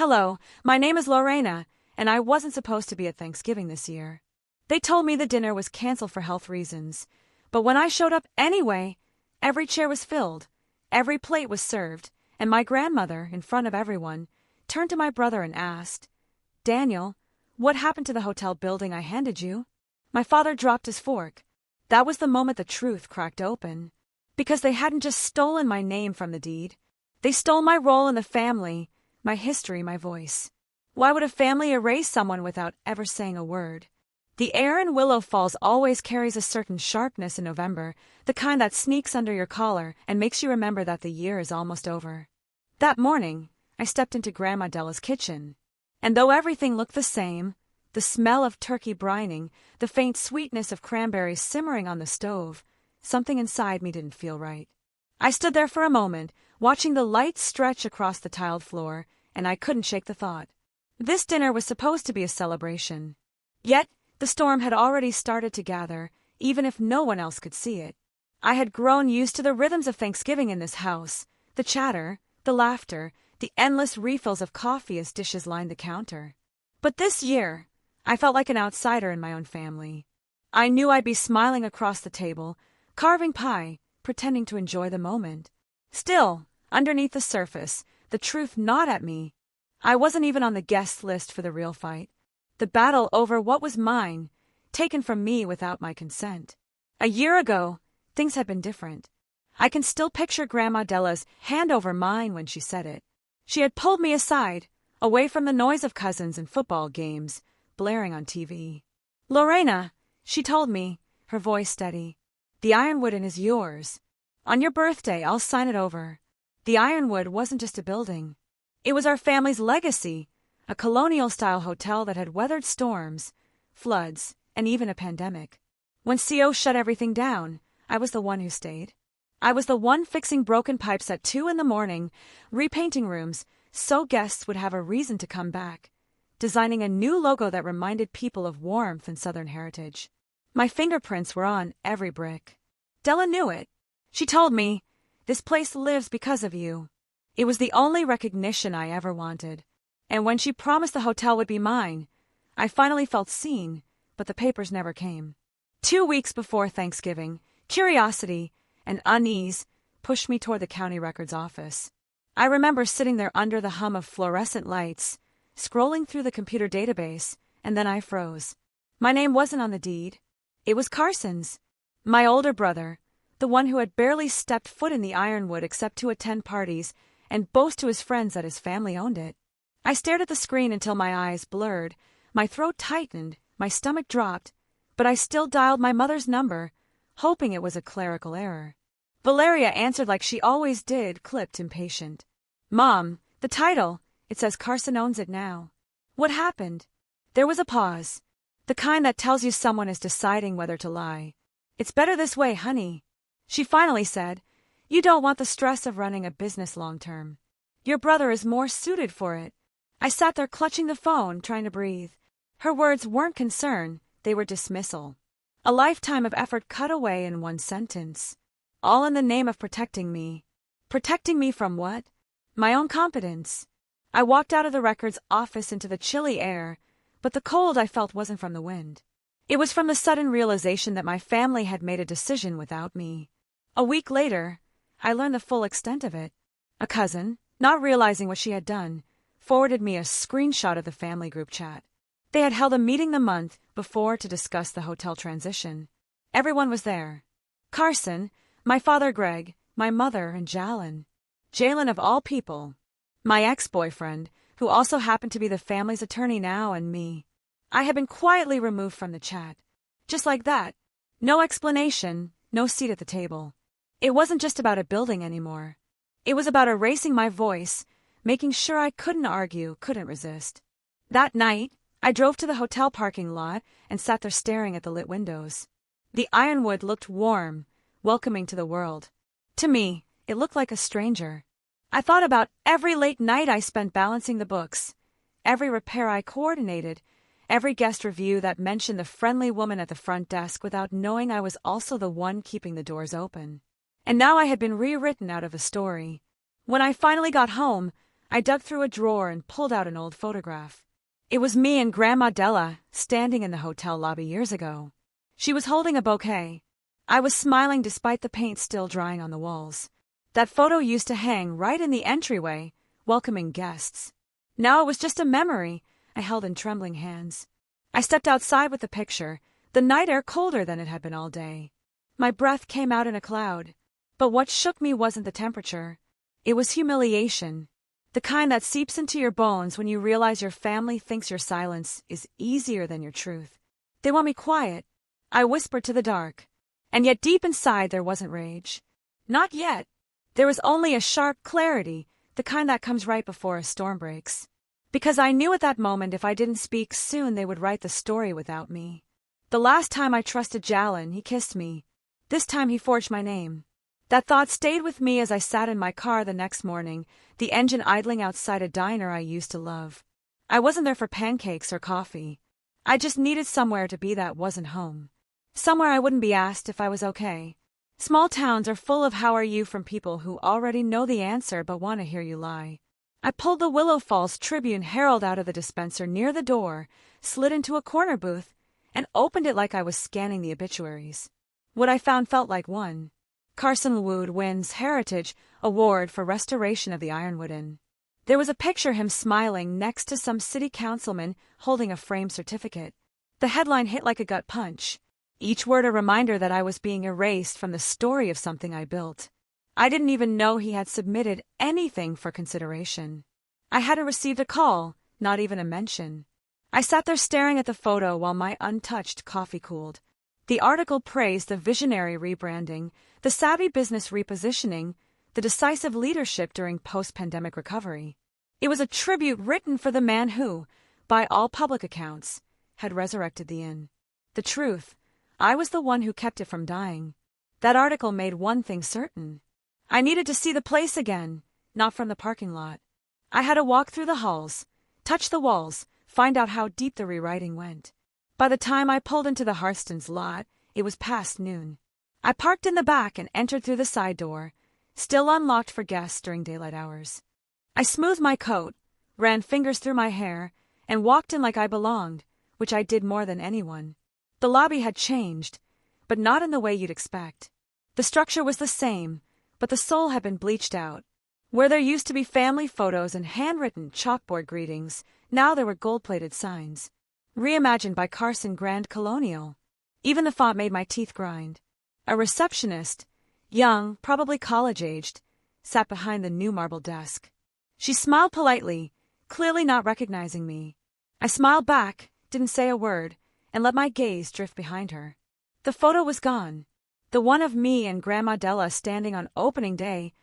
Hello, my name is Lorena, and I wasn't supposed to be at Thanksgiving this year. They told me the dinner was canceled for health reasons, but when I showed up anyway, every chair was filled, every plate was served, and my grandmother, in front of everyone, turned to my brother and asked, "Daniel, what happened to the hotel building I handed you?" My father dropped his fork. That was the moment the truth cracked open. Because they hadn't just stolen my name from the deed. They stole my role in the family, my history, my voice. Why would a family erase someone without ever saying a word? The air in Willow Falls always carries a certain sharpness in November, the kind that sneaks under your collar and makes you remember that the year is almost over. That morning, I stepped into Grandma Della's kitchen. And though everything looked the same, the smell of turkey brining, the faint sweetness of cranberries simmering on the stove, something inside me didn't feel right. I stood there for a moment, watching the lights stretch across the tiled floor, and I couldn't shake the thought. This dinner was supposed to be a celebration. Yet, the storm had already started to gather, even if no one else could see it. I had grown used to the rhythms of Thanksgiving in this house, the chatter, the laughter, the endless refills of coffee as dishes lined the counter. But this year, I felt like an outsider in my own family. I knew I'd be smiling across the table, carving pie, pretending to enjoy the moment. Still, underneath the surface, the truth gnawed at me. I wasn't even on the guest list for the real fight. The battle over what was mine, taken from me without my consent. A year ago, things had been different. I can still picture Grandma Della's hand over mine when she said it. She had pulled me aside, away from the noise of cousins and football games, blaring on TV. "Lorena," she told me, her voice steady, "the ironwood is yours. On your birthday, I'll sign it over." The ironwood wasn't just a building. It was our family's legacy, a colonial-style hotel that had weathered storms, floods, and even a pandemic. When CO shut everything down, I was the one who stayed. I was the one fixing broken pipes at 2 a.m, repainting rooms so guests would have a reason to come back, designing a new logo that reminded people of warmth and Southern heritage. My fingerprints were on every brick. Della knew it. She told me, "This place lives because of you." It was the only recognition I ever wanted. And when she promised the hotel would be mine, I finally felt seen, but the papers never came. 2 weeks before Thanksgiving, curiosity and unease pushed me toward the county records office. I remember sitting there under the hum of fluorescent lights, scrolling through the computer database, and then I froze. My name wasn't on the deed. It was Carson's. My older brother, the one who had barely stepped foot in the ironwood except to attend parties and boast to his friends that his family owned it. I stared at the screen until my eyes blurred, my throat tightened, my stomach dropped, but I still dialed my mother's number, hoping it was a clerical error. Valeria answered like she always did, clipped, impatient. "Mom, the title. It says Carson owns it now." "What happened?" There was a pause, the kind that tells you someone is deciding whether to lie. "It's better this way, honey," she finally said. "You don't want the stress of running a business long-term. Your brother is more suited for it." I sat there clutching the phone, trying to breathe. Her words weren't concern, they were dismissal. A lifetime of effort cut away in one sentence. All in the name of protecting me. Protecting me from what? My own competence. I walked out of the records office into the chilly air, but the cold I felt wasn't from the wind. It was from the sudden realization that my family had made a decision without me. A week later, I learned the full extent of it. A cousin, not realizing what she had done, forwarded me a screenshot of the family group chat. They had held a meeting the month before to discuss the hotel transition. Everyone was there. Carson, my father Greg, my mother, and Jalen. Jalen of all people. My ex-boyfriend, who also happened to be the family's attorney now, and me. I had been quietly removed from the chat. Just like that. No explanation, no seat at the table. It wasn't just about a building anymore. It was about erasing my voice, making sure I couldn't argue, couldn't resist. That night, I drove to the hotel parking lot and sat there staring at the lit windows. The ironwood looked warm, welcoming to the world. To me, it looked like a stranger. I thought about every late night I spent balancing the books, every repair I coordinated, every guest review that mentioned the friendly woman at the front desk without knowing I was also the one keeping the doors open. And now I had been rewritten out of a story. When I finally got home, I dug through a drawer and pulled out an old photograph. It was me and Grandma Della standing in the hotel lobby years ago. She was holding a bouquet. I was smiling despite the paint still drying on the walls. That photo used to hang right in the entryway, welcoming guests. Now it was just a memory I held in trembling hands. I stepped outside with the picture, the night air colder than it had been all day. My breath came out in a cloud. But what shook me wasn't the temperature. It was humiliation. The kind that seeps into your bones when you realize your family thinks your silence is easier than your truth. They want me quiet, I whispered to the dark. And yet deep inside there wasn't rage. Not yet. There was only a sharp clarity, the kind that comes right before a storm breaks. Because I knew at that moment if I didn't speak soon they would write the story without me. The last time I trusted Jalin, he kissed me. This time he forged my name. That thought stayed with me as I sat in my car the next morning, the engine idling outside a diner I used to love. I wasn't there for pancakes or coffee. I just needed somewhere to be that wasn't home. Somewhere I wouldn't be asked if I was okay. Small towns are full of how are you from people who already know the answer but want to hear you lie. I pulled the Willow Falls Tribune Herald out of the dispenser near the door, slid into a corner booth, and opened it like I was scanning the obituaries. What I found felt like one. Carson Wood wins Heritage Award for restoration of the Ironwood Inn. There was a picture of him smiling next to some city councilman holding a framed certificate. The headline hit like a gut punch. Each word a reminder that I was being erased from the story of something I built. I didn't even know he had submitted anything for consideration. I hadn't received a call, not even a mention. I sat there staring at the photo while my untouched coffee cooled. The article praised the visionary rebranding, the savvy business repositioning, the decisive leadership during post-pandemic recovery. It was a tribute written for the man who, by all public accounts, had resurrected the inn. The truth, I was the one who kept it from dying. That article made one thing certain. I needed to see the place again, not from the parking lot. I had to walk through the halls, touch the walls, find out how deep the rewriting went. By the time I pulled into the Harston's lot, it was past noon. I parked in the back and entered through the side door, still unlocked for guests during daylight hours. I smoothed my coat, ran fingers through my hair, and walked in like I belonged, which I did more than anyone. The lobby had changed, but not in the way you'd expect. The structure was the same, but the soul had been bleached out. Where there used to be family photos and handwritten chalkboard greetings, now there were gold-plated signs. Reimagined by Carson Grand Colonial. Even the font made my teeth grind. A receptionist, young, probably college-aged, sat behind the new marble desk. She smiled politely, clearly not recognizing me. I smiled back, didn't say a word, and let my gaze drift behind her. The photo was gone. The one of me and Grandma Della standing on opening day,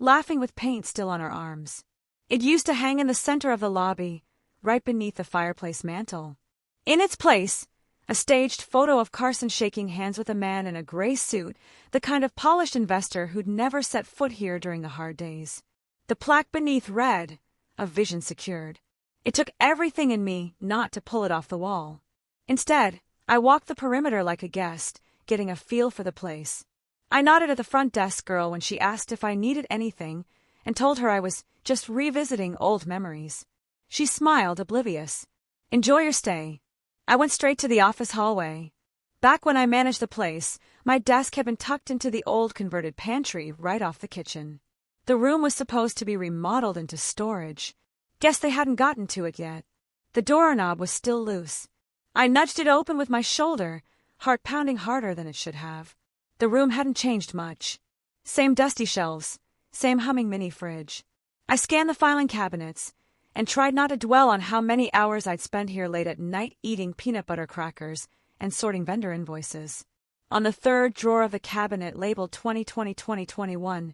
laughing with paint still on our arms. It used to hang in the center of the lobby, right beneath the fireplace mantel. In its place, a staged photo of Carson shaking hands with a man in a gray suit, the kind of polished investor who'd never set foot here during the hard days. The plaque beneath read, "A vision secured." It took everything in me not to pull it off the wall. Instead, I walked the perimeter like a guest, getting a feel for the place. I nodded at the front desk girl when she asked if I needed anything and told her I was just revisiting old memories. She smiled, oblivious. "Enjoy your stay." I went straight to the office hallway. Back when I managed the place, my desk had been tucked into the old converted pantry right off the kitchen. The room was supposed to be remodeled into storage. Guess they hadn't gotten to it yet. The doorknob was still loose. I nudged it open with my shoulder, heart pounding harder than it should have. The room hadn't changed much. Same dusty shelves, same humming mini fridge. I scanned the filing cabinets and tried not to dwell on how many hours I'd spent here late at night eating peanut butter crackers and sorting vendor invoices. On the third drawer of the cabinet labeled 2020-2021,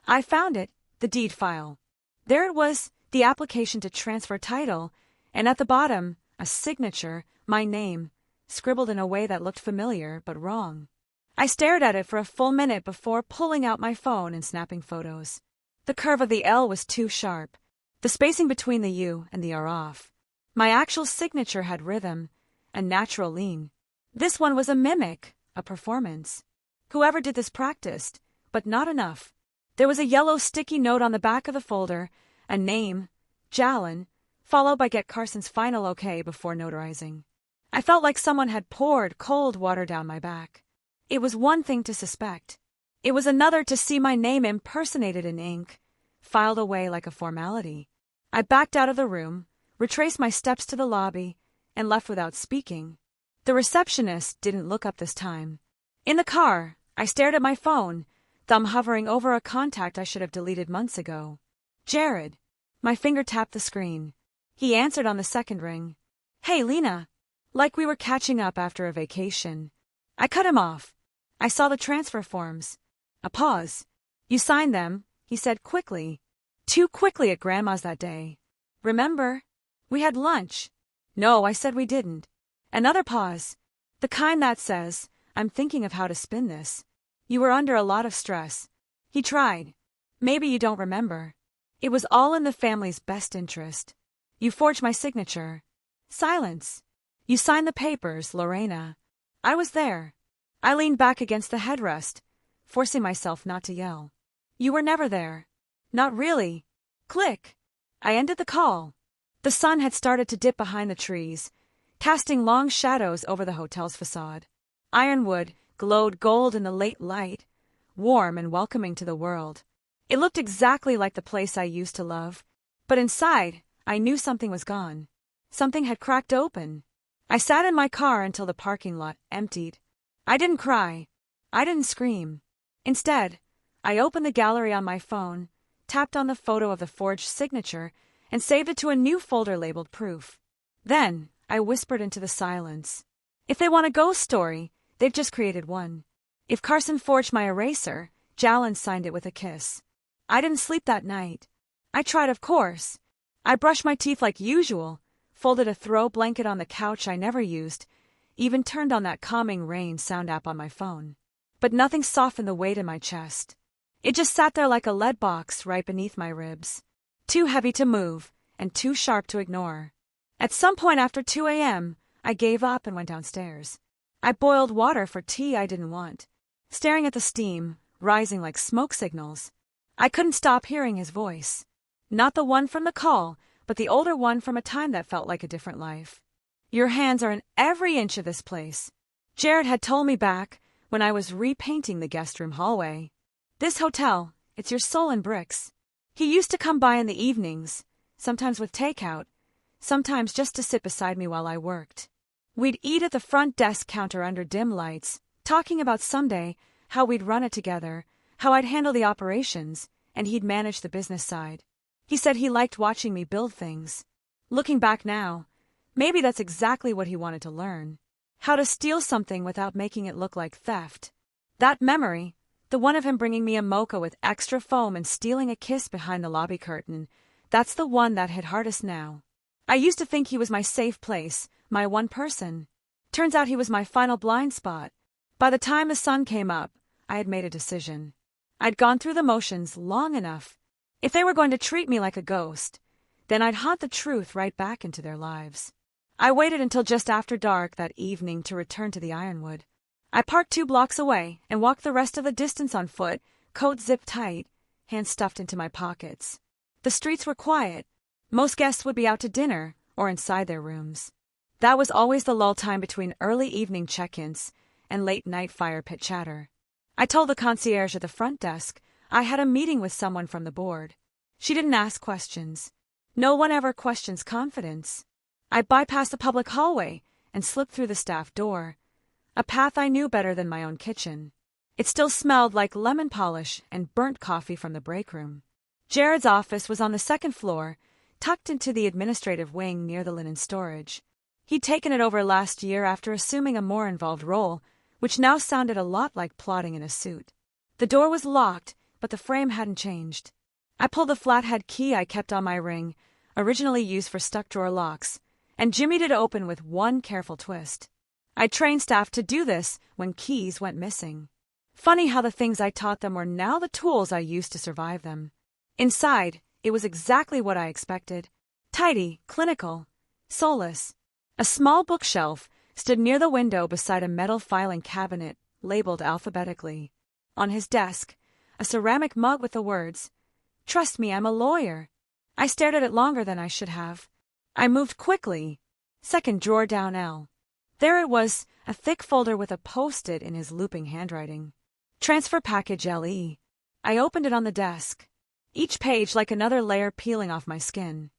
I found it, the deed file. There it was, the application to transfer title, and at the bottom, a signature, my name, scribbled in a way that looked familiar but wrong. I stared at it for a full minute before pulling out my phone and snapping photos. The curve of the L was too sharp. The spacing between the U and the R off. My actual signature had rhythm, a natural lean. This one was a mimic, a performance. Whoever did this practiced, but not enough. There was a yellow sticky note on the back of the folder, A name, Jalen, followed by Get Carson's final okay before notarizing. I felt like someone had poured cold water down my back. It was one thing to suspect. It was another to see my name impersonated in ink, filed away like a formality. I backed out of the room, retraced my steps to the lobby, and left without speaking. The receptionist didn't look up this time. In the car, I stared at my phone, thumb hovering over a contact I should have deleted months ago. Jared. My finger tapped the screen. He answered on the second ring. Hey, Lena. Like we were catching up after a vacation. I cut him off. I saw the transfer forms. A pause. You signed them, he said quickly. Too quickly at Grandma's that day. Remember? We had lunch. No, I said we didn't. Another pause. The kind that says, I'm thinking of how to spin this. You were under a lot of stress. He tried. Maybe you don't remember. It was all in the family's best interest. You forged my signature. Silence. You signed the papers, Lorena. I was there. I leaned back against the headrest, forcing myself not to yell. You were never there. Not really. Click. I ended the call. The sun had started to dip behind the trees, casting long shadows over the hotel's facade. Ironwood glowed gold in the late light, warm and welcoming to the world. It looked exactly like the place I used to love, but inside, I knew something was gone. Something had cracked open. I sat in my car until the parking lot emptied. I didn't cry. I didn't scream. Instead, I opened the gallery on my phone, tapped on the photo of the forged signature, and saved it to a new folder labeled Proof. Then, I whispered into the silence. If they want a ghost story, they've just created one. If Carson forged my eraser, Jalen signed it with a kiss. I didn't sleep that night. I tried, of course. I brushed my teeth like usual, folded a throw blanket on the couch I never used, even turned on that calming rain sound app on my phone. But nothing softened the weight in my chest. It just sat there like a lead box right beneath my ribs. Too heavy to move, and too sharp to ignore. At some point after 2 a.m., I gave up and went downstairs. I boiled water for tea I didn't want, staring at the steam, rising like smoke signals. I couldn't stop hearing his voice. Not the one from the call, but the older one from a time that felt like a different life. Your hands are in every inch of this place. Jared had told me back when I was repainting the guest room hallway. This hotel, it's your soul in bricks. He used to come by in the evenings, sometimes with takeout, sometimes just to sit beside me while I worked. We'd eat at the front desk counter under dim lights, talking about someday how we'd run it together, how I'd handle the operations, and he'd manage the business side. He said he liked watching me build things. Looking back now, maybe that's exactly what he wanted to learn. How to steal something without making it look like theft. That memory, the one of him bringing me a mocha with extra foam and stealing a kiss behind the lobby curtain, that's the one that hit hardest now. I used to think he was my safe place, my one person. Turns out he was my final blind spot. By the time the sun came up, I had made a decision. I'd gone through the motions long enough. If they were going to treat me like a ghost, then I'd haunt the truth right back into their lives. I waited until just after dark that evening to return to the Ironwood. I parked 2 blocks away and walked the rest of the distance on foot, coat zipped tight, hands stuffed into my pockets. The streets were quiet. Most guests would be out to dinner or inside their rooms. That was always the lull time between early evening check-ins and late-night fire pit chatter. I told the concierge at the front desk I had a meeting with someone from the board. She didn't ask questions. No one ever questions confidence. I bypassed the public hallway and slipped through the staff door, a path I knew better than my own kitchen. It still smelled like lemon polish and burnt coffee from the break room. Jared's office was on the 2nd floor, tucked into the administrative wing near the linen storage. He'd taken it over last year after assuming a more involved role, which now sounded a lot like plotting in a suit. The door was locked, but the frame hadn't changed. I pulled the flathead key I kept on my ring, originally used for stuck-drawer locks, and jimmied it open with one careful twist. I'd trained staff to do this when keys went missing. Funny how the things I taught them were now the tools I used to survive them. Inside, it was exactly what I expected. Tidy, clinical, soulless. A small bookshelf stood near the window beside a metal filing cabinet labeled alphabetically. On his desk, a ceramic mug with the words, "Trust me, I'm a lawyer," I stared at it longer than I should have. I moved quickly. Second drawer down L. There it was, a thick folder with a post-it in his looping handwriting. Transfer package LE. I opened it on the desk. Each page like another layer peeling off my skin.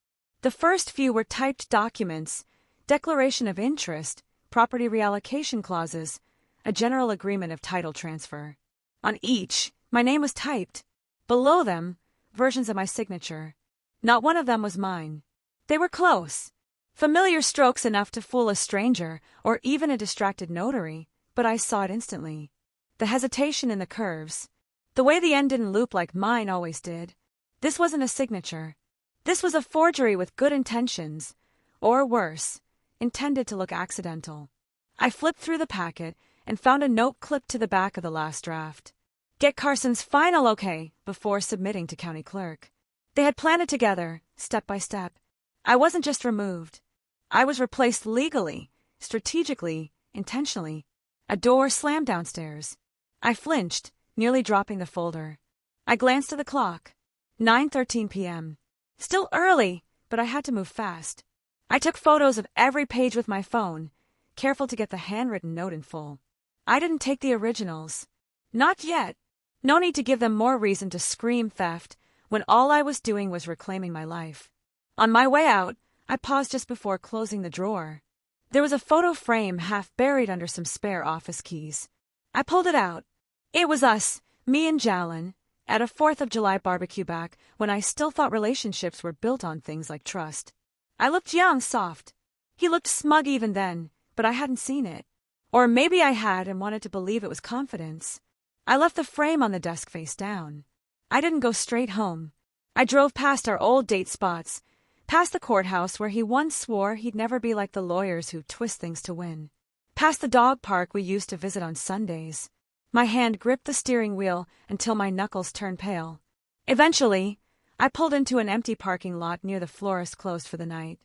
The first few were typed documents, declaration of interest, property reallocation clauses, a general agreement of title transfer. On each, my name was typed. Below them, versions of my signature. Not one of them was mine. They were close. Familiar strokes enough to fool a stranger or even a distracted notary, but I saw it instantly. The hesitation in the curves. The way the end didn't loop like mine always did. This wasn't a signature. This was a forgery with good intentions, or worse, intended to look accidental. I flipped through the packet and found a note clipped to the back of the last draft. Get Carson's final okay before submitting to county clerk. They had planned it together, step by step. I wasn't just removed. I was replaced legally, strategically, intentionally. A door slammed downstairs. I flinched, nearly dropping the folder. I glanced at the clock. 9:13 p.m. Still early, but I had to move fast. I took photos of every page with my phone, careful to get the handwritten note in full. I didn't take the originals. Not yet. No need to give them more reason to scream theft when all I was doing was reclaiming my life. On my way out, I paused just before closing the drawer. There was a photo frame half buried under some spare office keys. I pulled it out. It was us, me and Jalen, at a 4th of July barbecue back when I still thought relationships were built on things like trust. I looked young, soft. He looked smug even then, but I hadn't seen it. Or maybe I had and wanted to believe it was confidence. I left the frame on the desk face down. I didn't go straight home. I drove past our old date spots, past the courthouse where he once swore he'd never be like the lawyers who twist things to win, past the dog park we used to visit on Sundays. My hand gripped the steering wheel until my knuckles turned pale. Eventually, I pulled into an empty parking lot near the florist closed for the night.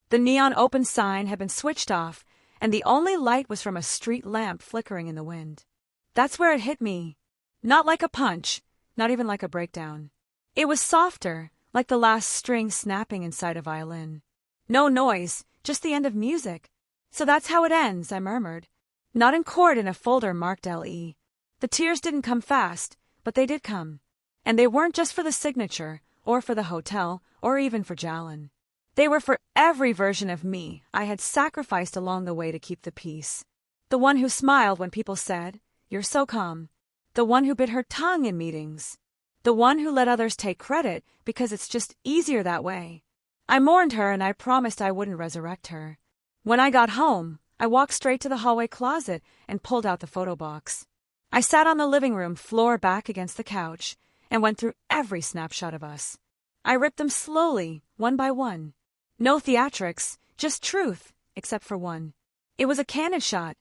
The neon open sign had been switched off, and the only light was from a street lamp flickering in the wind. That's where it hit me. Not like a punch, not even like a breakdown. It was softer, like the last string snapping inside a violin. No noise, just the end of music. So that's how it ends, I murmured. Not in court in a folder marked LE. The tears didn't come fast, but they did come. And they weren't just for the signature, or for the hotel, or even for Jalen. They were for every version of me I had sacrificed along the way to keep the peace. The one who smiled when people said, "You're so calm." The one who bit her tongue in meetings. The one who let others take credit because it's just easier that way. I mourned her and I promised I wouldn't resurrect her. When I got home, I walked straight to the hallway closet and pulled out the photo box. I sat on the living room floor back against the couch and went through every snapshot of us. I ripped them slowly, one by one. No theatrics, just truth, except for one. It was a candid shot.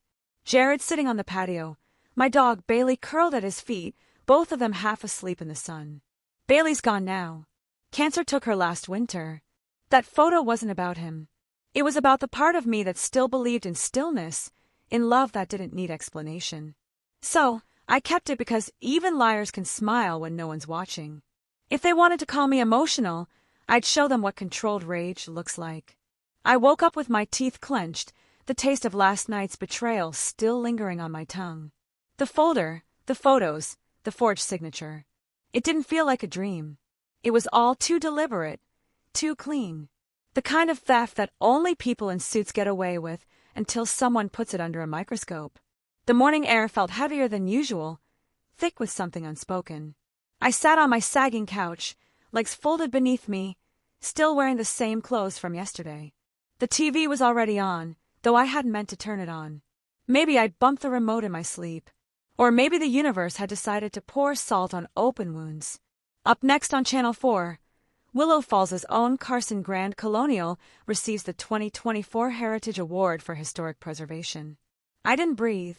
Jared sitting on the patio, my dog Bailey curled at his feet, both of them half asleep in the sun. Bailey's gone now. Cancer took her last winter. That photo wasn't about him. It was about the part of me that still believed in stillness, in love that didn't need explanation. So, I kept it because even liars can smile when no one's watching. If they wanted to call me emotional, I'd show them what controlled rage looks like. I woke up with my teeth clenched, the taste of last night's betrayal still lingering on my tongue. The folder, the photos, the forged signature. It didn't feel like a dream. It was all too deliberate, too clean. The kind of theft that only people in suits get away with until someone puts it under a microscope. The morning air felt heavier than usual, thick with something unspoken. I sat on my sagging couch, legs folded beneath me, still wearing the same clothes from yesterday. The TV was already on, though I hadn't meant to turn it on. Maybe I'd bumped the remote in my sleep. Or maybe the universe had decided to pour salt on open wounds. Up next on Channel 4, Willow Falls' own Carson Grand Colonial receives the 2024 Heritage Award for Historic Preservation. I didn't breathe.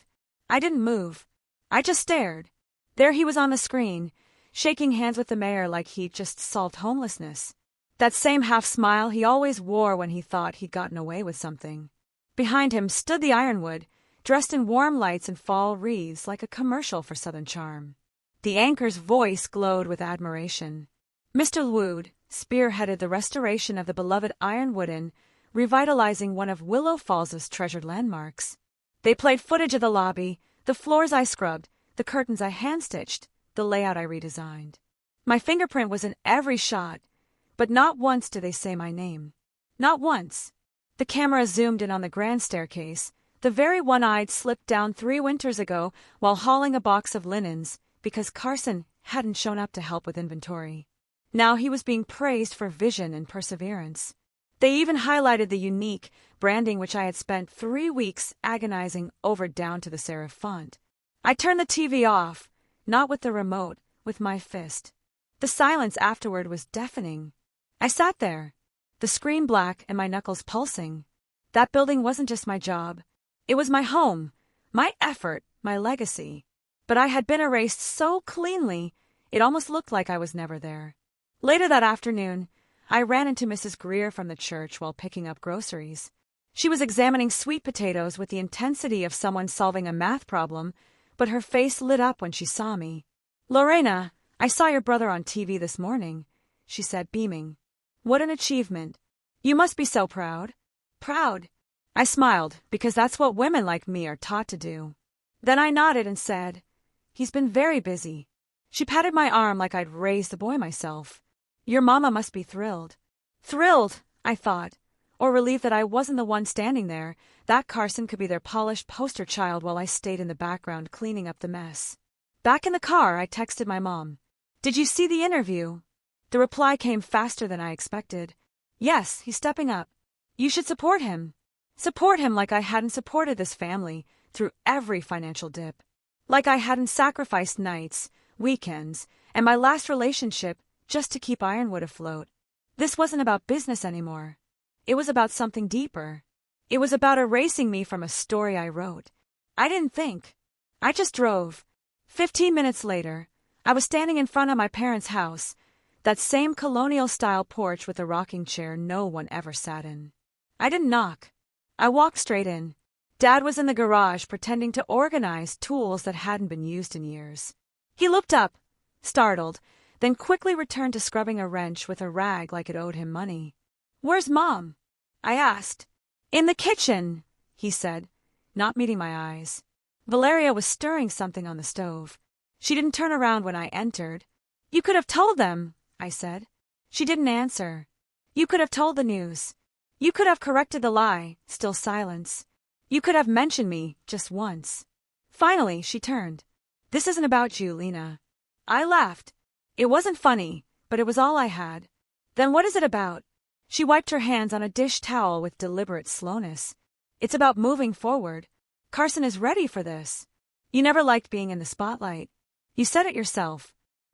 I didn't move. I just stared. There he was on the screen, shaking hands with the mayor like he'd just solved homelessness. That same half-smile he always wore when he thought he'd gotten away with something. Behind him stood the Ironwood, dressed in warm lights and fall wreaths like a commercial for Southern Charm. The anchor's voice glowed with admiration. "Mr. Wood, spearheaded the restoration of the beloved Ironwood Inn, revitalizing one of Willow Falls's treasured landmarks. They played footage of the lobby, the floors I scrubbed, the curtains I hand-stitched, the layout I redesigned. My fingerprint was in every shot, but not once did they say my name. Not once. The camera zoomed in on the grand staircase, the very one I'd slipped down 3 winters ago while hauling a box of linens because Carson hadn't shown up to help with inventory. Now he was being praised for vision and perseverance. They even highlighted the unique branding which I had spent 3 weeks agonizing over down to the serif font. I turned the TV off, not with the remote, with my fist. The silence afterward was deafening. I sat there, the screen black and my knuckles pulsing. That building wasn't just my job. It was my home, my effort, my legacy. But I had been erased so cleanly, it almost looked like I was never there. Later that afternoon, I ran into Mrs. Greer from the church while picking up groceries. She was examining sweet potatoes with the intensity of someone solving a math problem, but her face lit up when she saw me. "Lorena, I saw your brother on TV this morning," she said, beaming. "What an achievement. You must be so proud." "Proud?" I smiled, because that's what women like me are taught to do. Then I nodded and said, "He's been very busy." She patted my arm like I'd raised the boy myself. "Your mama must be thrilled." Thrilled, I thought, or relieved that I wasn't the one standing there, that Carson could be their polished poster child while I stayed in the background cleaning up the mess. Back in the car, I texted my mom. "Did you see the interview?" The reply came faster than I expected. "Yes, he's stepping up. You should support him." Support him like I hadn't supported this family through every financial dip. Like I hadn't sacrificed nights, weekends, and my last relationship just to keep Ironwood afloat. This wasn't about business anymore. It was about something deeper. It was about erasing me from a story I wrote. I didn't think. I just drove. 15 minutes later, I was standing in front of my parents' house, that same colonial-style porch with a rocking chair no one ever sat in. I didn't knock. I walked straight in. Dad was in the garage pretending to organize tools that hadn't been used in years. He looked up, startled, then quickly returned to scrubbing a wrench with a rag like it owed him money. "Where's Mom?" I asked. "In the kitchen," he said, not meeting my eyes. Valeria was stirring something on the stove. She didn't turn around when I entered. "You could have told them," I said. She didn't answer. "You could have told the news. You could have corrected the lie," still silence. "You could have mentioned me just once." Finally, she turned. "This isn't about you, Lena." I laughed. It wasn't funny, but it was all I had. "Then what is it about?" She wiped her hands on a dish towel with deliberate slowness. "It's about moving forward. Carson is ready for this. You never liked being in the spotlight. You said it yourself.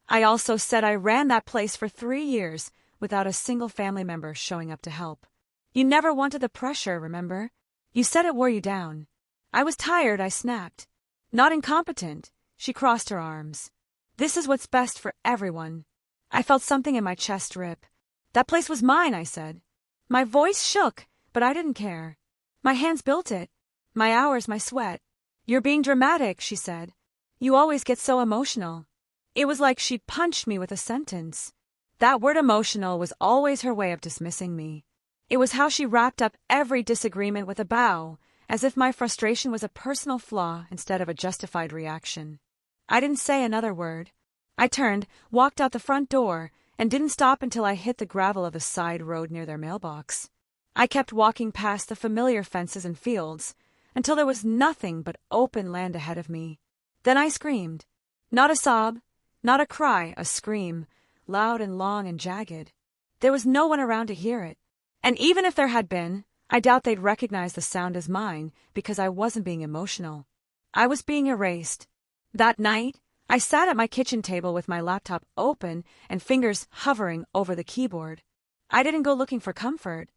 I also said I ran that place for 3 years without a single family member showing up to help. You never wanted the pressure, remember? You said it wore you down. I was tired, I snapped. Not incompetent. She crossed her arms. This is what's best for everyone. I felt something in my chest rip. That place was mine, I said. My voice shook, but I didn't care. My hands built it. My hours, my sweat. You're being dramatic, she said. You always get so emotional. It was like she'd punched me with a sentence. That word emotional was always her way of dismissing me. It was how she wrapped up every disagreement with a bow, as if my frustration was a personal flaw instead of a justified reaction. I didn't say another word. I turned, walked out the front door, and didn't stop until I hit the gravel of the side road near their mailbox. I kept walking past the familiar fences and fields, until there was nothing but open land ahead of me. Then I screamed. Not a sob, not a cry, a scream, loud and long and jagged. There was no one around to hear it. And even if there had been, I doubt they'd recognize the sound as mine because I wasn't being emotional. I was being erased. That night, I sat at my kitchen table with my laptop open and fingers hovering over the keyboard. I didn't go looking for comfort.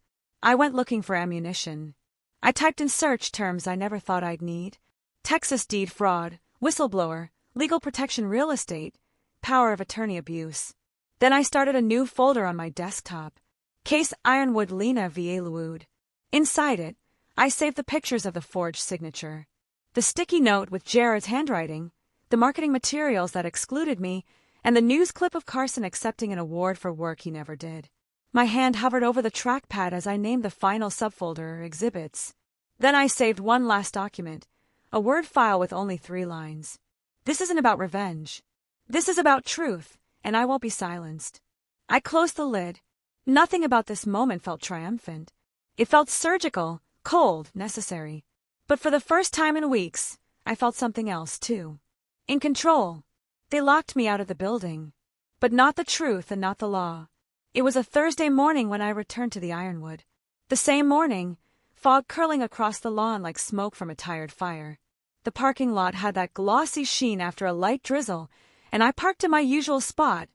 I went looking for ammunition. I typed in search terms I never thought I'd need. Texas deed fraud, whistleblower, legal protection real estate, power of attorney abuse. Then I started a new folder on my desktop. Case Ironwood Lena V. Lewood. Inside it, I saved the pictures of the forged signature, the sticky note with Jared's handwriting, the marketing materials that excluded me, and the news clip of Carson accepting an award for work he never did. My hand hovered over the trackpad as I named the final subfolder, Exhibits. Then I saved one last document, a Word file with only 3 lines. This isn't about revenge. This is about truth, and I won't be silenced. I closed the lid. Nothing about this moment felt triumphant. It felt surgical, cold, necessary. But for the first time in weeks, I felt something else, too. In control. They locked me out of the building. But not the truth and not the law. It was a Thursday morning when I returned to the Ironwood. The same morning, fog curling across the lawn like smoke from a tired fire. The parking lot had that glossy sheen after a light drizzle, and I parked in my usual spot,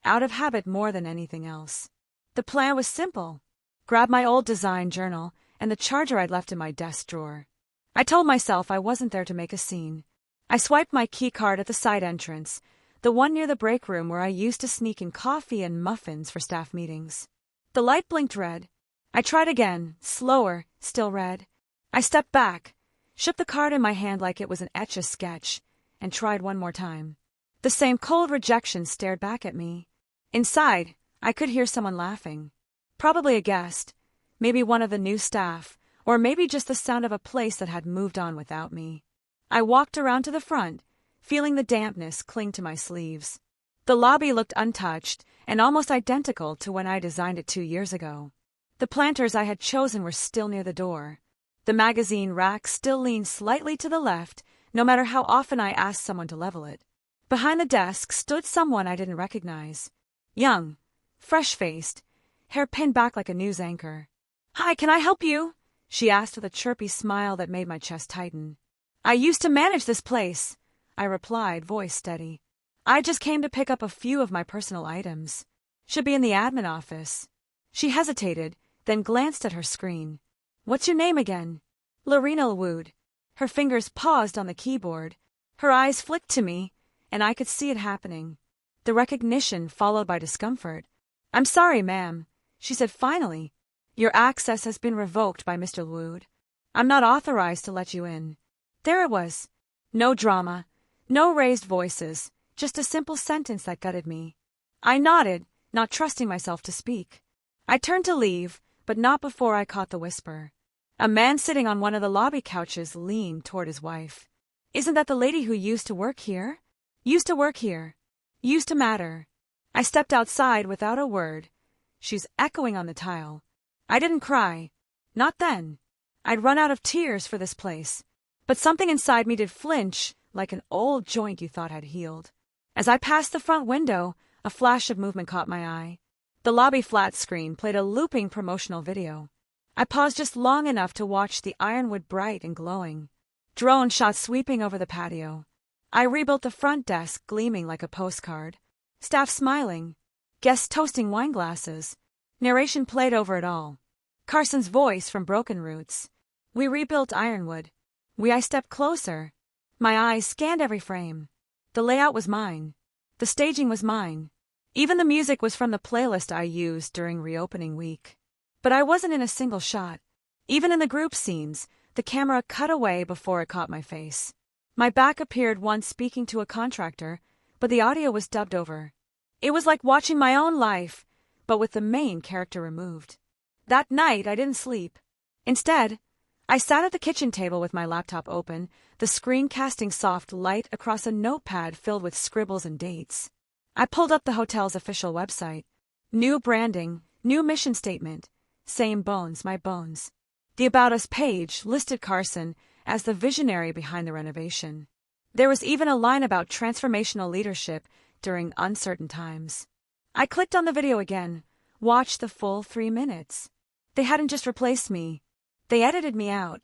out of habit more than anything else. The plan was simple. Grab my old design journal and the charger I'd left in my desk drawer. I told myself I wasn't there to make a scene. I swiped my key card at the side entrance, the one near the break room where I used to sneak in coffee and muffins for staff meetings. The light blinked red. I tried again, slower, still red. I stepped back, shook the card in my hand like it was an Etch-a-Sketch, and tried one more time. The same cold rejection stared back at me. Inside, I could hear someone laughing. Probably a guest, maybe one of the new staff, or maybe just the sound of a place that had moved on without me. I walked around to the front, feeling the dampness cling to my sleeves. The lobby looked untouched and almost identical to when I designed it 2 years ago. The planters I had chosen were still near the door. The magazine rack still leaned slightly to the left, no matter how often I asked someone to level it. Behind the desk stood someone I didn't recognize. Young, fresh-faced, hair pinned back like a news anchor. "Hi, can I help you?" she asked with a chirpy smile that made my chest tighten. "I used to manage this place," I replied, voice steady. "I just came to pick up a few of my personal items. Should be in the admin office." She hesitated, then glanced at her screen. "What's your name again?" "Lorena Wood." Her fingers paused on the keyboard. Her eyes flicked to me, and I could see it happening. The recognition followed by discomfort. "I'm sorry, ma'am," she said finally. "Your access has been revoked by Mr. Wood. I'm not authorized to let you in." There it was. No drama, no raised voices, just a simple sentence that gutted me. I nodded, not trusting myself to speak. I turned to leave, but not before I caught the whisper. A man sitting on one of the lobby couches leaned toward his wife. "Isn't that the lady who used to work here? Used to work here. Used to matter." I stepped outside without a word. She's echoing on the tile. I didn't cry. Not then. I'd run out of tears for this place. But something inside me did flinch, like an old joint you thought had healed. As I passed the front window, a flash of movement caught my eye. The lobby flat screen played a looping promotional video. I paused just long enough to watch the ironwood bright and glowing. Drone shot sweeping over the patio. I rebuilt the front desk gleaming like a postcard. Staff smiling. Guests toasting wine glasses. Narration played over it all. Carson's voice from Broken Roots. We rebuilt Ironwood. I stepped closer. My eyes scanned every frame. The layout was mine. The staging was mine. Even the music was from the playlist I used during reopening week. But I wasn't in a single shot. Even in the group scenes, the camera cut away before it caught my face. My back appeared once speaking to a contractor, but the audio was dubbed over. It was like watching my own life, but with the main character removed. That night, I didn't sleep. Instead, I sat at the kitchen table with my laptop open, the screen casting soft light across a notepad filled with scribbles and dates. I pulled up the hotel's official website. New branding, new mission statement. Same bones, my bones. The About Us page listed Carson as the visionary behind the renovation. There was even a line about transformational leadership during uncertain times. I clicked on the video again, watched the full 3 minutes. They hadn't just replaced me. They edited me out.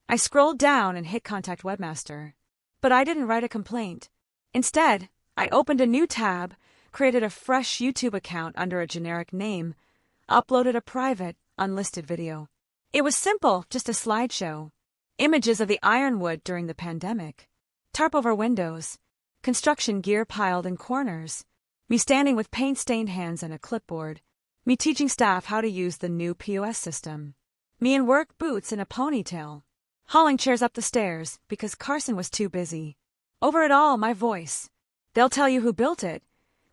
I scrolled down and hit Contact Webmaster. But I didn't write a complaint. Instead, I opened a new tab, created a fresh YouTube account under a generic name, uploaded a private, unlisted video. It was simple, just a slideshow. Images of the ironwood during the pandemic. Tarp over windows. Construction gear piled in corners. Me standing with paint-stained hands and a clipboard. Me teaching staff how to use the new POS system. Me in work boots and a ponytail. Hauling chairs up the stairs because Carson was too busy. Over it all, my voice. They'll tell you who built it,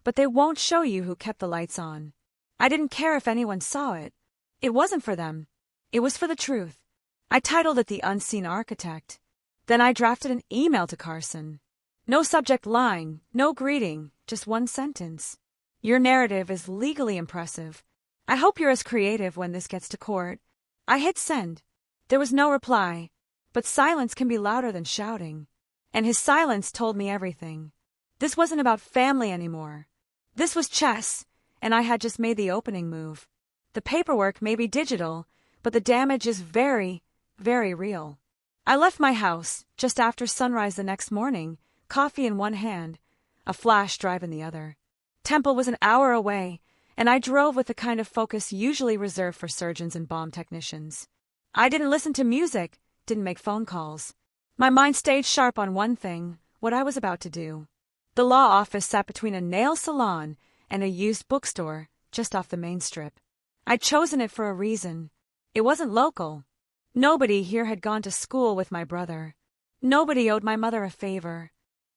but they won't show you who kept the lights on. I didn't care if anyone saw it. It wasn't for them. It was for the truth. I titled it The Unseen Architect. Then I drafted an email to Carson. No subject line, no greeting, just one sentence. Your narrative is legally impressive. I hope you're as creative when this gets to court. I hit send. There was no reply, but silence can be louder than shouting. And his silence told me everything. This wasn't about family anymore. This was chess, and I had just made the opening move. The paperwork may be digital, but the damage is very, very real. I left my house just after sunrise the next morning, coffee in one hand, a flash drive in the other. Temple was an hour away, and I drove with the kind of focus usually reserved for surgeons and bomb technicians. I didn't listen to music, didn't make phone calls. My mind stayed sharp on one thing, what I was about to do. The law office sat between a nail salon and a used bookstore just off the main strip. I'd chosen it for a reason. It wasn't local. Nobody here had gone to school with my brother. Nobody owed my mother a favor.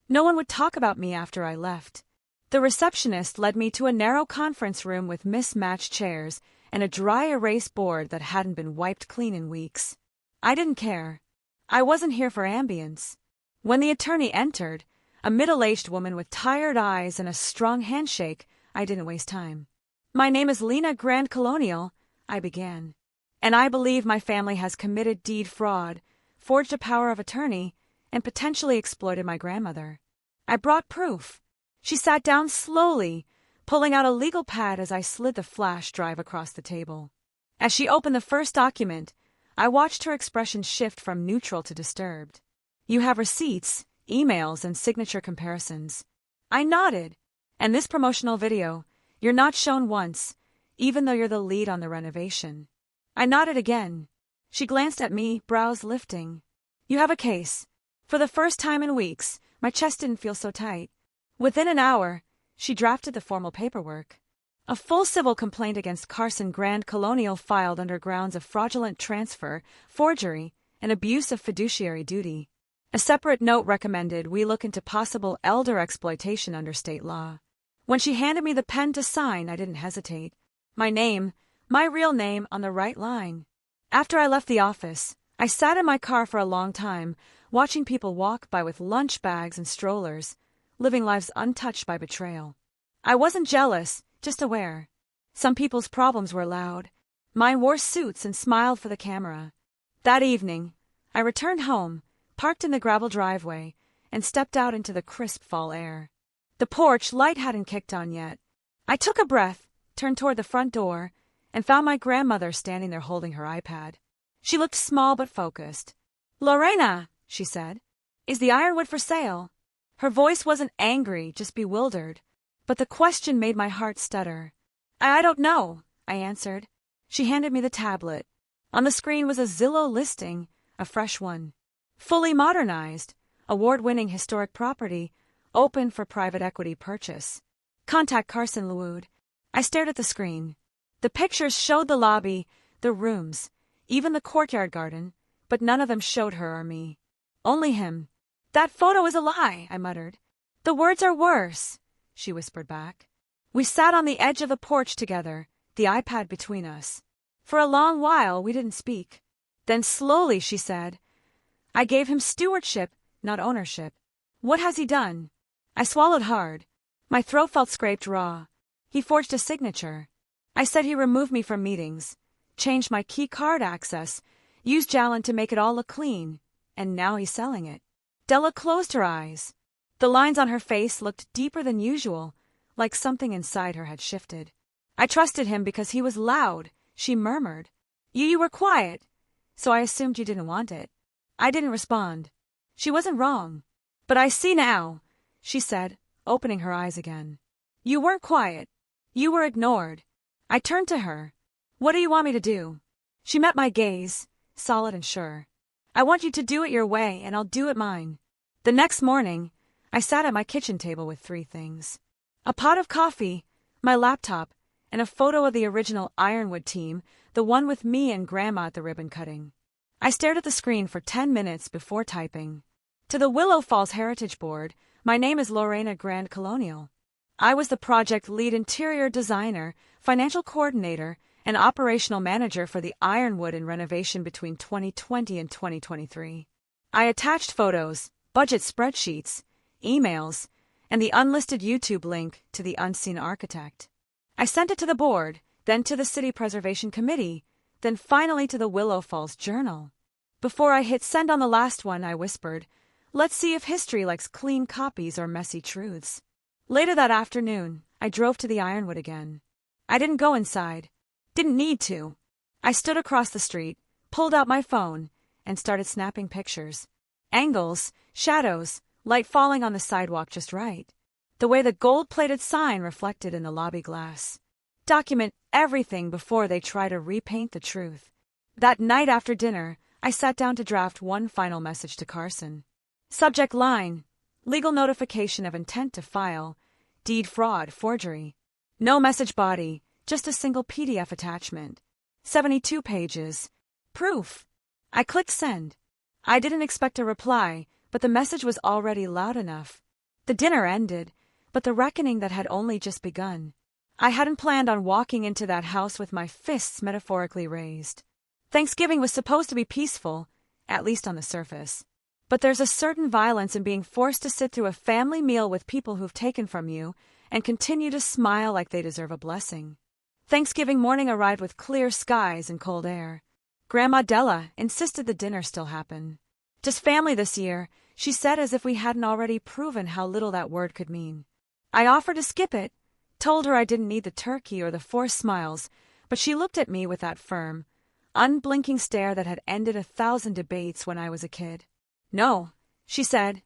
No one would talk about me after I left. The receptionist led me to a narrow conference room with mismatched chairs and a dry erase board that hadn't been wiped clean in weeks. I didn't care. I wasn't here for ambience. When the attorney entered, a middle-aged woman with tired eyes and a strong handshake, I didn't waste time. My name is Lena Grand Colonial, I began. And I believe my family has committed deed fraud, forged a power of attorney, and potentially exploited my grandmother. I brought proof. She sat down slowly, pulling out a legal pad as I slid the flash drive across the table. As she opened the first document, I watched her expression shift from neutral to disturbed. You have receipts, emails, and signature comparisons. I nodded. And this promotional video, you're not shown once, even though you're the lead on the renovation. I nodded again. She glanced at me, brows lifting. You have a case. For the first time in weeks, my chest didn't feel so tight. Within an hour, she drafted the formal paperwork. A full civil complaint against Carson Grand Colonial filed under grounds of fraudulent transfer, forgery, and abuse of fiduciary duty. A separate note recommended we look into possible elder exploitation under state law. When she handed me the pen to sign, I didn't hesitate. My name, my real name, on the right line. After I left the office, I sat in my car for a long time, watching people walk by with lunch bags and strollers, living lives untouched by betrayal. I wasn't jealous, just aware. Some people's problems were loud. Mine wore suits and smiled for the camera. That evening, I returned home, parked in the gravel driveway, and stepped out into the crisp fall air. The porch light hadn't kicked on yet. I took a breath, turned toward the front door, and found my grandmother standing there holding her iPad. She looked small but focused. "Lorena," she said, "is the ironwood for sale?" Her voice wasn't angry, just bewildered. But the question made my heart stutter. I don't know," I answered. She handed me the tablet. On the screen was a Zillow listing, a fresh one. Fully modernized, award-winning historic property, open for private equity purchase. Contact Carson Lewood. I stared at the screen. The pictures showed the lobby, the rooms, even the courtyard garden, but none of them showed her or me. Only him. "That photo is a lie," I muttered. "The words are worse," she whispered back. We sat on the edge of the porch together, the iPad between us. For a long while, we didn't speak. Then slowly she said, "I gave him stewardship, not ownership. What has he done?" I swallowed hard. My throat felt scraped raw. He forged a signature. I said he removed me from meetings, changed my key card access, used Jalen to make it all look clean, and now he's selling it. Della closed her eyes. The lines on her face looked deeper than usual, like something inside her had shifted. I trusted him because he was loud, she murmured. You were quiet, so I assumed you didn't want it." I didn't respond. She wasn't wrong. "But I see now," she said, opening her eyes again. "You weren't quiet. You were ignored." I turned to her. "What do you want me to do?" She met my gaze, solid and sure. "I want you to do it your way, and I'll do it mine." The next morning, I sat at my kitchen table with 3 things. A pot of coffee, my laptop, and a photo of the original Ironwood team, the one with me and Grandma at the ribbon cutting. I stared at the screen for 10 minutes before typing. "To the Willow Falls Heritage Board, my name is Lorena Grand Colonial." I was the project lead interior designer, financial coordinator, and operational manager for the ironwood and renovation between 2020 and 2023. I attached photos, budget spreadsheets, emails, and the unlisted YouTube link to the unseen architect. I sent it to the board, then to the City Preservation Committee, then finally to the Willow Falls Journal. Before I hit send on the last one, I whispered, "Let's see if history likes clean copies or messy truths." Later that afternoon, I drove to the ironwood again. I didn't go inside. Didn't need to. I stood across the street, pulled out my phone, and started snapping pictures. Angles, shadows, light falling on the sidewalk just right. The way the gold-plated sign reflected in the lobby glass. Document everything before they try to repaint the truth. That night after dinner, I sat down to draft one final message to Carson. Subject line: legal notification of intent to file, deed fraud, forgery. No message body, just a single PDF attachment. 72 pages. Proof. I clicked send. I didn't expect a reply, but the message was already loud enough. The dinner ended, but the reckoning that had only just begun. I hadn't planned on walking into that house with my fists metaphorically raised. Thanksgiving was supposed to be peaceful, at least on the surface. But there's a certain violence in being forced to sit through a family meal with people who've taken from you and continue to smile like they deserve a blessing. Thanksgiving morning arrived with clear skies and cold air. Grandma Della insisted the dinner still happen. Just family this year, she said, as if we hadn't already proven how little that word could mean. I offered to skip it, told her I didn't need the turkey or the forced smiles, but she looked at me with that firm, unblinking stare that had ended 1,000 debates when I was a kid. "No," she said.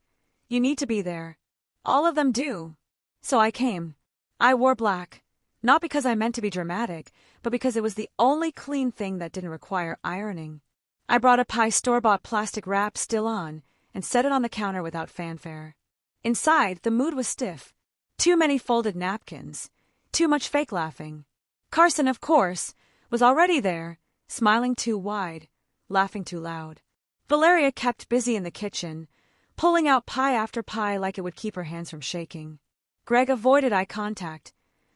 "You need to be there. All of them do." So I came. I wore black, not because I meant to be dramatic, but because it was the only clean thing that didn't require ironing. I brought a pie store-bought plastic wrap still on and set it on the counter without fanfare. Inside, the mood was stiff. Too many folded napkins. Too much fake laughing. Carson, of course, was already there, smiling too wide, laughing too loud. Valeria kept busy in the kitchen, pulling out pie after pie like it would keep her hands from shaking. Greg avoided eye contact,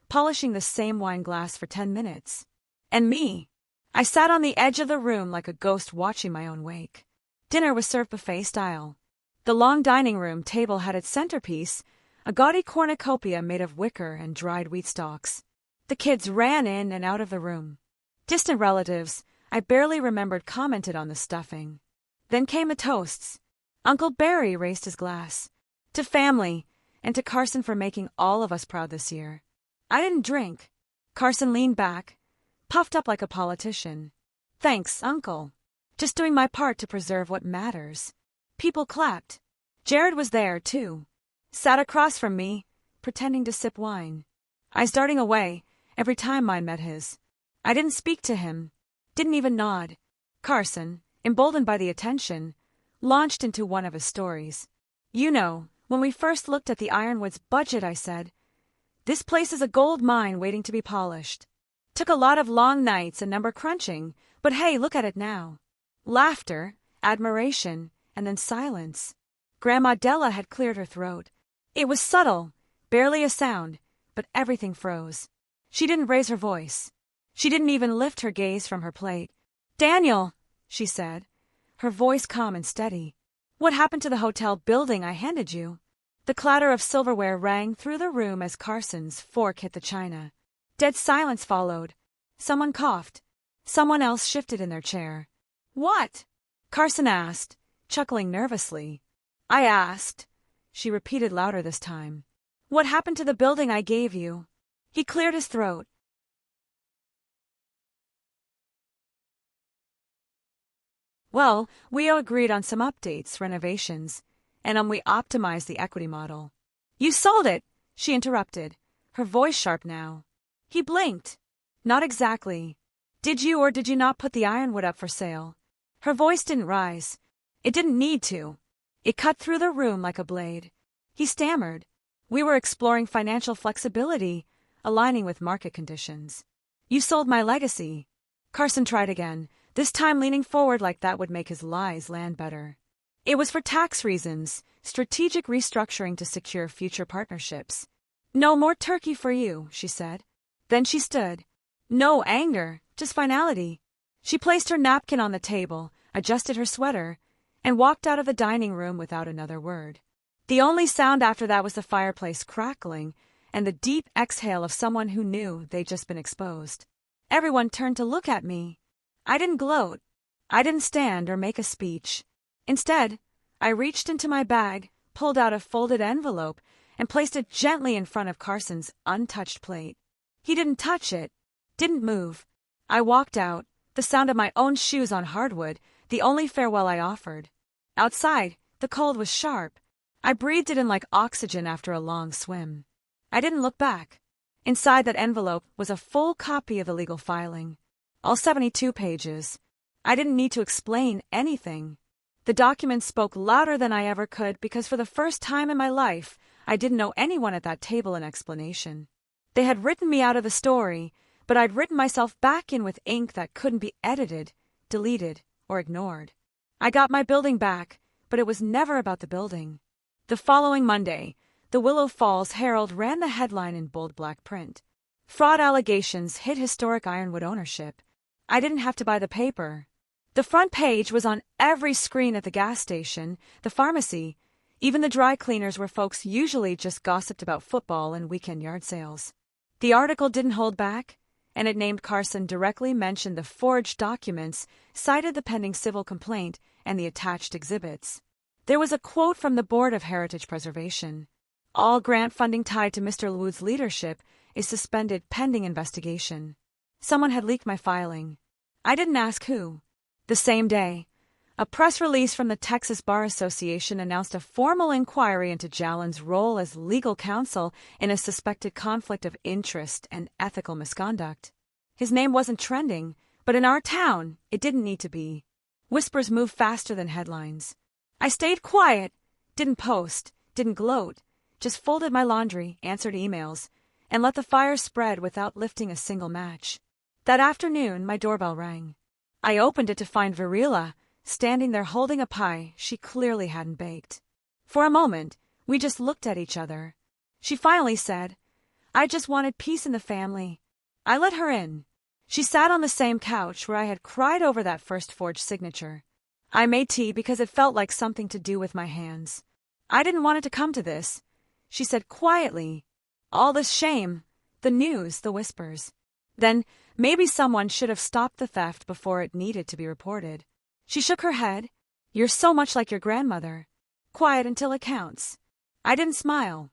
polishing the same wine glass for 10 minutes. And me. I sat on the edge of the room like a ghost watching my own wake. Dinner was served buffet style. The long dining room table had its centerpiece, a gaudy cornucopia made of wicker and dried wheat stalks. The kids ran in and out of the room. Distant relatives, I barely remembered, commented on the stuffing. Then came the toasts. Uncle Barry raised his glass. To family, and to Carson for making all of us proud this year. I didn't drink. Carson leaned back, puffed up like a politician. "Thanks, Uncle. Just doing my part to preserve what matters." People clapped. Jared was there, too. Sat across from me, pretending to sip wine. Eyes darting away every time mine met his. I didn't speak to him. Didn't even nod. Carson, emboldened by the attention, launched into one of his stories. "You know, when we first looked at the Ironwood's budget, I said, 'This place is a gold mine waiting to be polished.' Took a lot of long nights and number crunching, but hey, look at it now." Laughter, admiration, and then silence. Grandma Della had cleared her throat. It was subtle, barely a sound, but everything froze. She didn't raise her voice. She didn't even lift her gaze from her plate. "Daniel," she said, her voice calm and steady. "What happened to the hotel building I handed you?" The clatter of silverware rang through the room as Carson's fork hit the china. Dead silence followed. Someone coughed. Someone else shifted in their chair. "What?" Carson asked, chuckling nervously. "I asked," she repeated louder this time. "What happened to the building I gave you?" He cleared his throat. "Well, we agreed on some updates, renovations, and we optimized the equity model." "You sold it," she interrupted, her voice sharp now. He blinked. "Not exactly. Did you or did you not put the Ironwood up for sale?" Her voice didn't rise. It didn't need to. It cut through the room like a blade. He stammered. "We were exploring financial flexibility, aligning with market conditions." "You sold my legacy." Carson tried again, this time leaning forward like that would make his lies land better. "It was for tax reasons, strategic restructuring to secure future partnerships." "No more turkey for you," she said. Then she stood. No anger, just finality. She placed her napkin on the table, adjusted her sweater, and walked out of the dining room without another word. The only sound after that was the fireplace crackling and the deep exhale of someone who knew they'd just been exposed. Everyone turned to look at me. I didn't gloat. I didn't stand or make a speech. Instead, I reached into my bag, pulled out a folded envelope, and placed it gently in front of Carson's untouched plate. He didn't touch it, didn't move. I walked out, the sound of my own shoes on hardwood, the only farewell I offered. Outside, the cold was sharp. I breathed it in like oxygen after a long swim. I didn't look back. Inside that envelope was a full copy of the legal filing. All 72 pages. I didn't need to explain anything. The document spoke louder than I ever could because for the first time in my life, I didn't owe anyone at that table an explanation. They had written me out of the story, but I'd written myself back in with ink that couldn't be edited, deleted, or ignored. I got my building back, but it was never about the building. The following Monday, the Willow Falls Herald ran the headline in bold black print. Fraud allegations hit historic Ironwood ownership. I didn't have to buy the paper. The front page was on every screen at the gas station, the pharmacy, even the dry cleaners where folks usually just gossiped about football and weekend yard sales. The article didn't hold back, and it named Carson, directly mentioned the forged documents, cited the pending civil complaint, and the attached exhibits. There was a quote from the Board of Heritage Preservation. All grant funding tied to Mr. Wood's leadership is suspended pending investigation. Someone had leaked my filing. I didn't ask who. The same day, a press release from the Texas Bar Association announced a formal inquiry into Jalen's role as legal counsel in a suspected conflict of interest and ethical misconduct. His name wasn't trending, but in our town, it didn't need to be. Whispers move faster than headlines. I stayed quiet, didn't post, didn't gloat, just folded my laundry, answered emails, and let the fire spread without lifting a single match. That afternoon, my doorbell rang. I opened it to find Virila standing there holding a pie she clearly hadn't baked. For a moment, we just looked at each other. She finally said, "I just wanted peace in the family." I let her in. She sat on the same couch where I had cried over that first forged signature. I made tea because it felt like something to do with my hands. "I didn't want it to come to this," she said quietly. "All this shame, the news, the whispers. Then maybe someone should have stopped the theft before it needed to be reported." She shook her head. "You're so much like your grandmother. Quiet until it counts." I didn't smile.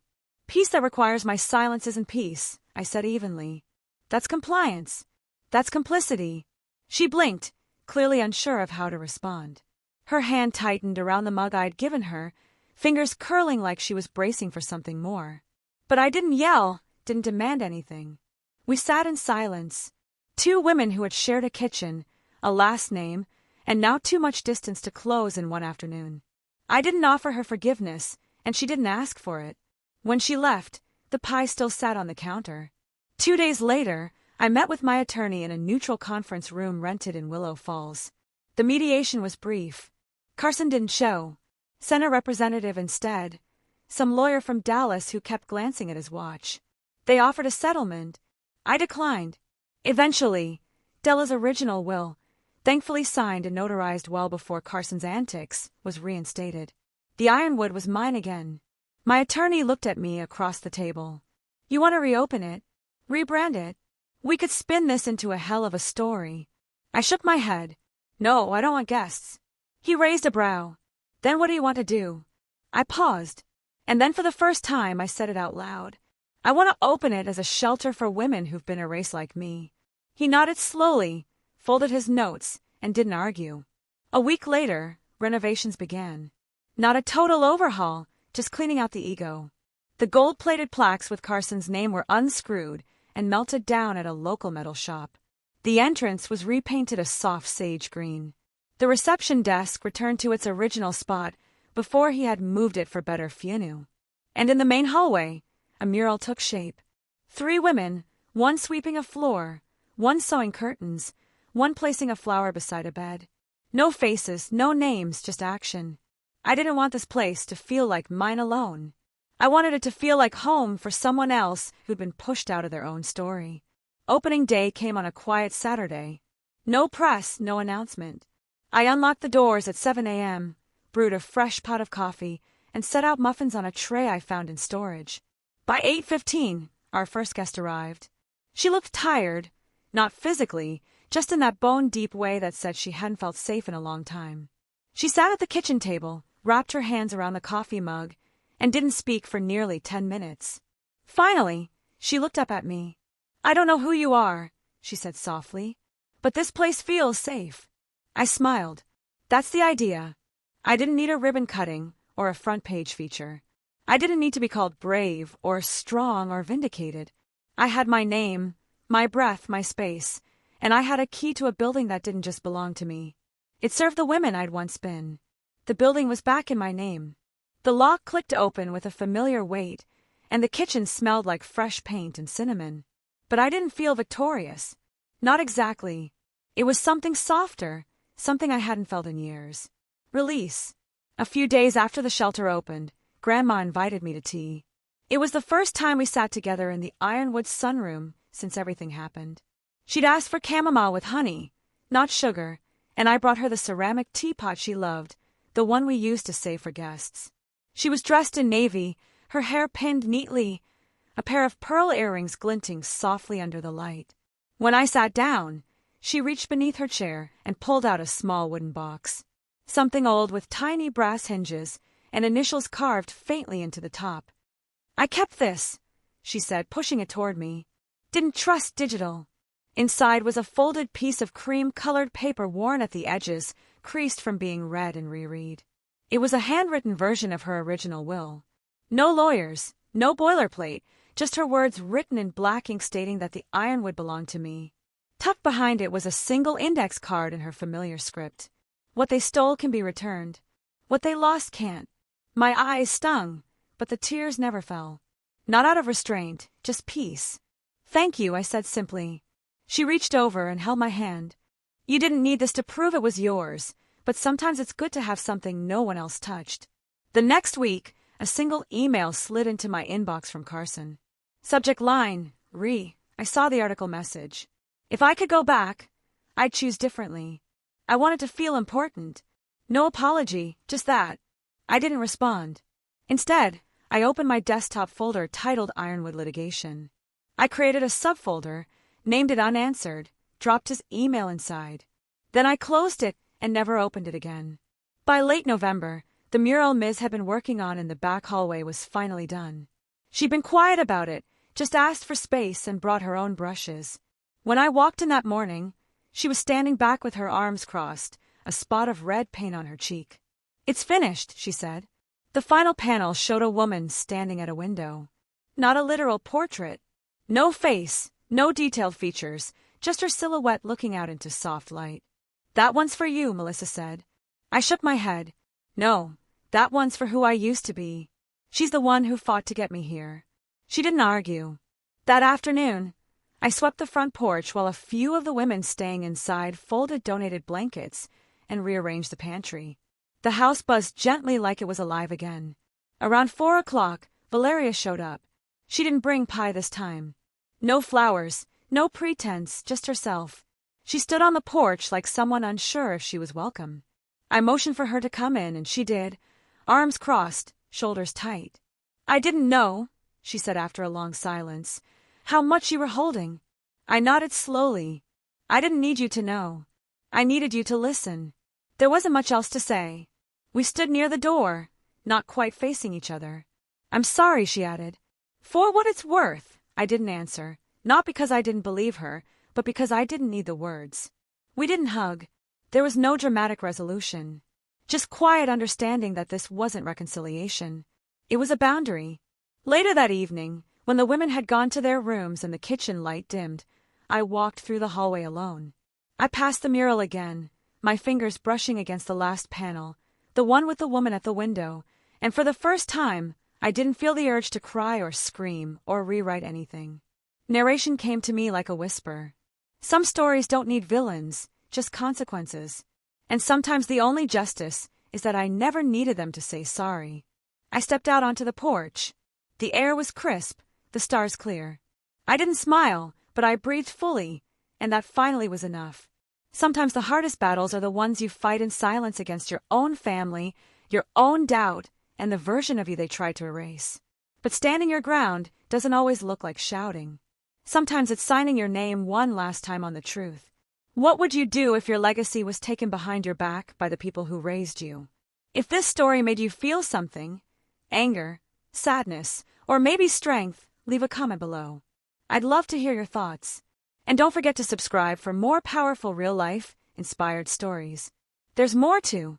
"Peace that requires my silence isn't peace," I said evenly. "That's compliance. That's complicity." She blinked, clearly unsure of how to respond. Her hand tightened around the mug I'd given her, fingers curling like she was bracing for something more. But I didn't yell, didn't demand anything. We sat in silence. Two women who had shared a kitchen, a last name, and now too much distance to close in one afternoon. I didn't offer her forgiveness, and she didn't ask for it. When she left, the pie still sat on the counter. 2 days later, I met with my attorney in a neutral conference room rented in Willow Falls. The mediation was brief. Carson didn't show. Sent a representative instead, some lawyer from Dallas who kept glancing at his watch. They offered a settlement. I declined. Eventually, Della's original will, thankfully signed and notarized well before Carson's antics, was reinstated. The Ironwood was mine again. My attorney looked at me across the table. "You want to reopen it? Rebrand it? We could spin this into a hell of a story." I shook my head. "No, I don't want guests." He raised a brow. "Then what do you want to do?" I paused, and then for the first time I said it out loud. "I want to open it as a shelter for women who've been erased like me." He nodded slowly, folded his notes, and didn't argue. A week later, renovations began. Not a total overhaul, just cleaning out the ego. The gold-plated plaques with Carson's name were unscrewed and melted down at a local metal shop. The entrance was repainted a soft sage green. The reception desk returned to its original spot before he had moved it for better funeral. And in the main hallway, a mural took shape. 3 women, one sweeping a floor, one sewing curtains, one placing a flower beside a bed. No faces, no names, just action. I didn't want this place to feel like mine alone. I wanted it to feel like home for someone else who'd been pushed out of their own story. Opening day came on a quiet Saturday. No press, no announcement. I unlocked the doors at 7 a.m., brewed a fresh pot of coffee, and set out muffins on a tray I found in storage. By 8:15, our first guest arrived. She looked tired, not physically, just in that bone-deep way that said she hadn't felt safe in a long time. She sat at the kitchen table, wrapped her hands around the coffee mug, and didn't speak for nearly 10 minutes. Finally, she looked up at me. "I don't know who you are," she said softly, "but this place feels safe." I smiled. That's the idea. I didn't need a ribbon cutting or a front-page feature. I didn't need to be called brave or strong or vindicated. I had my name, my breath, my space, and I had a key to a building that didn't just belong to me. It served the women I'd once been. The building was back in my name. The lock clicked open with a familiar weight, and the kitchen smelled like fresh paint and cinnamon. But I didn't feel victorious. Not exactly. It was something softer, something I hadn't felt in years. Release. A few days after the shelter opened, Grandma invited me to tea. It was the first time we sat together in the ironwood sunroom since everything happened. She'd asked for chamomile with honey, not sugar, and I brought her the ceramic teapot she loved, the one we used to save for guests. She was dressed in navy, her hair pinned neatly, a pair of pearl earrings glinting softly under the light. When I sat down, she reached beneath her chair and pulled out a small wooden box. Something old with tiny brass hinges and initials carved faintly into the top. "I kept this," she said, pushing it toward me. "Didn't trust digital." Inside was a folded piece of cream-colored paper worn at the edges, creased from being read and reread. It was a handwritten version of her original will. No lawyers, no boilerplate, just her words written in black ink stating that the ironwood belonged to me. Tucked behind it was a single index card in her familiar script. "What they stole can be returned. What they lost can't." My eyes stung, but the tears never fell. Not out of restraint, just peace. "Thank you," I said simply. She reached over and held my hand. "You didn't need this to prove it was yours, but sometimes it's good to have something no one else touched." The next week, a single email slid into my inbox from Carson. Subject line, I saw the article message. If I could go back, I'd choose differently. I wanted to feel important. No apology, just that. I didn't respond. Instead, I opened my desktop folder titled Ironwood Litigation. I created a subfolder, named it Unanswered, dropped his email inside. Then I closed it and never opened it again. By late November, the mural Ms. had been working on in the back hallway was finally done. She'd been quiet about it, just asked for space and brought her own brushes. When I walked in that morning, she was standing back with her arms crossed, a spot of red paint on her cheek. "It's finished," she said. The final panel showed a woman standing at a window. Not a literal portrait. No face, no detailed features, just her silhouette looking out into soft light. "That one's for you," Melissa said. I shook my head. "No, that one's for who I used to be. She's the one who fought to get me here." She didn't argue. That afternoon, I swept the front porch while a few of the women staying inside folded donated blankets and rearranged the pantry. The house buzzed gently like it was alive again. Around 4 o'clock, Valeria showed up. She didn't bring pie this time. No flowers, no pretense, just herself. She stood on the porch like someone unsure if she was welcome. I motioned for her to come in, and she did, arms crossed, shoulders tight. "I didn't know," she said after a long silence, "how much you were holding." I nodded slowly. "I didn't need you to know. I needed you to listen." There wasn't much else to say. We stood near the door, not quite facing each other. "I'm sorry," she added. "For what it's worth," I didn't answer, not because I didn't believe her, but because I didn't need the words. We didn't hug. There was no dramatic resolution. Just quiet understanding that this wasn't reconciliation. It was a boundary. Later that evening, when the women had gone to their rooms and the kitchen light dimmed, I walked through the hallway alone. I passed the mural again, my fingers brushing against the last panel, the one with the woman at the window, and for the first time, I didn't feel the urge to cry or scream or rewrite anything. Narration came to me like a whisper. Some stories don't need villains, just consequences. And sometimes the only justice is that I never needed them to say sorry. I stepped out onto the porch. The air was crisp, the stars clear. I didn't smile, but I breathed fully, and that finally was enough. Sometimes the hardest battles are the ones you fight in silence against your own family, your own doubt, and the version of you they tried to erase. But standing your ground doesn't always look like shouting. Sometimes it's signing your name one last time on the truth. What would you do if your legacy was taken behind your back by the people who raised you? If this story made you feel something, anger, sadness, or maybe strength, leave a comment below. I'd love to hear your thoughts. And don't forget to subscribe for more powerful real-life, inspired stories. There's more to